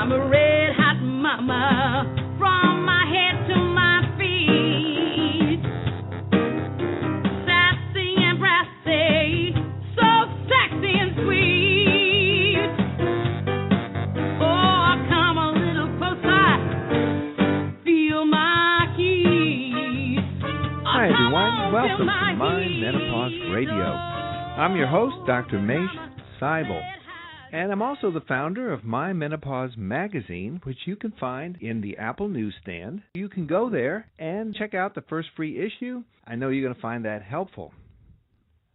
I'm a red hot mama from my head to my feet. Sassy and brassy, so sexy and sweet. Oh, come a little closer, feel my heat. Hi everyone, welcome to My Menopause Radio. I'm your host, Dr. Mesh Seibel. And I'm also the founder of My Menopause Magazine, which you can find in the Apple newsstand. You can go there and check out the first free issue. I know you're going to find that helpful.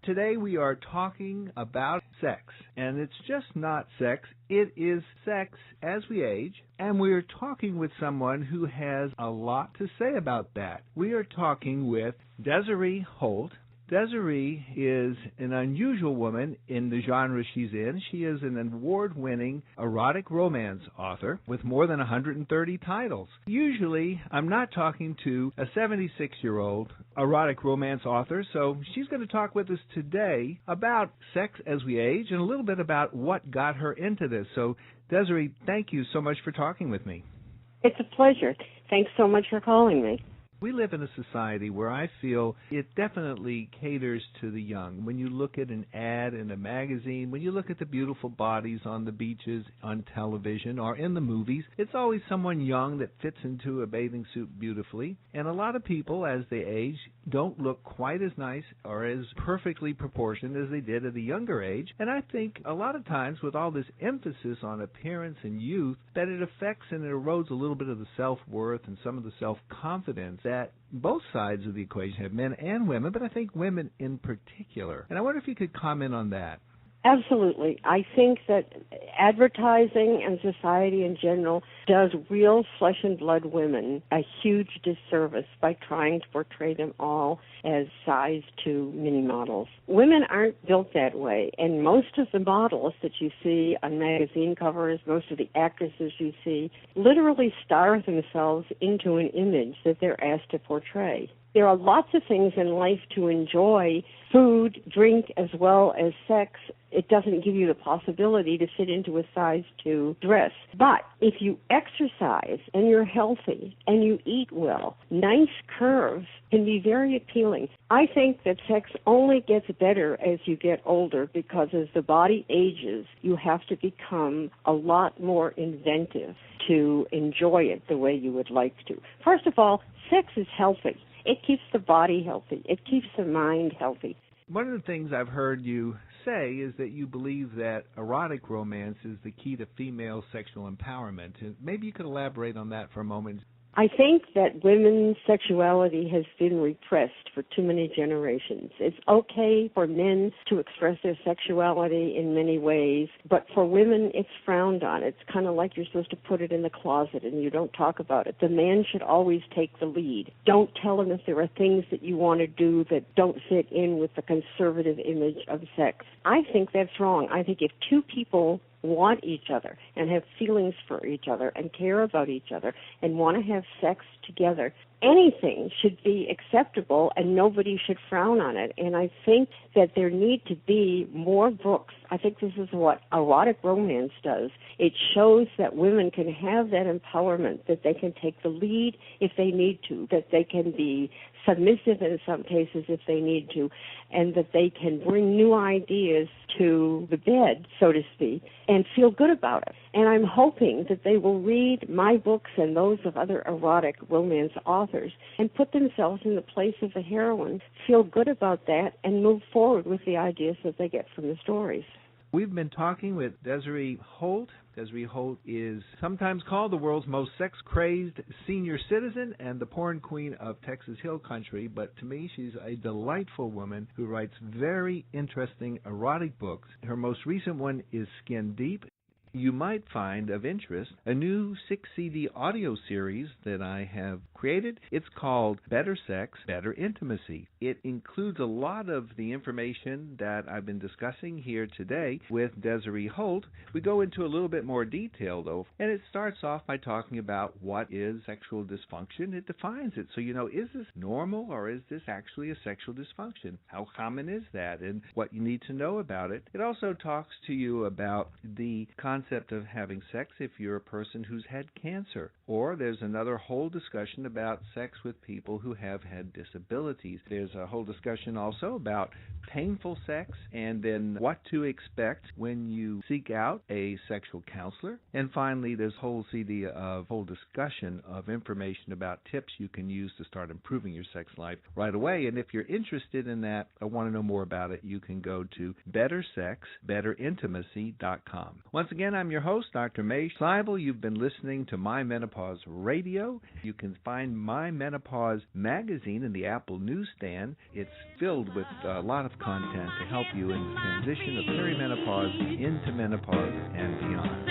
Today we are talking about sex, and it's just not sex, it is sex as we age, and we are talking with someone who has a lot to say about that. We are talking with Desiree Holt. Desiree is an unusual woman in the genre she's in. She is an award-winning erotic romance author with more than 130 titles. Usually, I'm not talking to a 76-year-old erotic romance author, so she's going to talk with us today about sex as we age and a little bit about what got her into this. So, Desiree, thank you so much for talking with me. It's a pleasure. Thanks so much for calling me. We live in a society where I feel it definitely caters to the young. When you look at an ad in a magazine, when you look at the beautiful bodies on the beaches, on television, or in the movies, it's always someone young that fits into a bathing suit beautifully. And a lot of people, as they age, don't look quite as nice or as perfectly proportioned as they did at a younger age. And I think a lot of times with all this emphasis on appearance and youth, that it affects and it erodes a little bit of the self-worth and some of the self-confidence that both sides of the equation have, men and women, but I think women in particular. And I wonder if you could comment on that. Absolutely. I think that advertising and society in general does real flesh and blood women a huge disservice by trying to portray them all as size 2 mini models. Women aren't built that way, and most of the models that you see on magazine covers, most of the actresses you see, literally starve themselves into an image that they're asked to portray. There are lots of things in life to enjoy, food, drink, as well as sex. It doesn't give you the possibility to fit into a size 2 dress. But if you exercise and you're healthy and you eat well, nice curves can be very appealing. I think that sex only gets better as you get older because as the body ages, you have to become a lot more inventive to enjoy it the way you would like to. First of all, sex is healthy. It keeps the body healthy. It keeps the mind healthy. One of the things I've heard you say is that you believe that erotic romance is the key to female sexual empowerment. And maybe you could elaborate on that for a moment. I think that women's sexuality has been repressed for too many generations. It's okay for men to express their sexuality in many ways, but for women, it's frowned on. It's kind of like you're supposed to put it in the closet and you don't talk about it. The man should always take the lead. Don't tell him if there are things that you want to do that don't fit in with the conservative image of sex. I think that's wrong. I think if two people want each other and have feelings for each other and care about each other and want to have sex together, anything should be acceptable and nobody should frown on it. And I think that there need to be more books. I think this is what erotic romance does. It shows that women can have that empowerment, that they can take the lead if they need to, that they can be submissive in some cases if they need to, and that they can bring new ideas to the bed, so to speak, and feel good about it. And I'm hoping that they will read my books and those of other erotic romance authors and put themselves in the place of the heroine, feel good about that, and move forward with the ideas that they get from the stories. We've been talking with Desiree Holt. Desiree Holt is sometimes called the world's most sex-crazed senior citizen and the porn queen of Texas Hill Country, but to me she's a delightful woman who writes very interesting erotic books. Her most recent one is Skin Deep. You might find of interest a new 6-CD audio series that I have created. It's called Better Sex, Better Intimacy. It includes a lot of the information that I've been discussing here today with Desiree Holt. We go into a little bit more detail, though, and it starts off by talking about what is sexual dysfunction. It defines it. So, is this normal or is this actually a sexual dysfunction? How common is that and what you need to know about it? It also talks to you about the concept of having sex if you're a person who's had cancer, or there's another whole discussion about sex with people who have had disabilities. There's a whole discussion also about painful sex and then what to expect when you seek out a sexual counselor. And finally, there's a whole CD of whole discussion of information about tips you can use to start improving your sex life right away. And if you're interested in that or want to know more about it, you can go to bettersexbetterintimacy.com. Once again, I'm your host, Dr. May Seibel. You've been listening to My Menopause Radio. You can find My Menopause magazine in the Apple newsstand. It's filled with a lot of content to help you in the transition of perimenopause into menopause and beyond.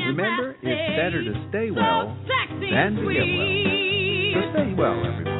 Remember, it's better to stay well than to get well. So stay well, everyone.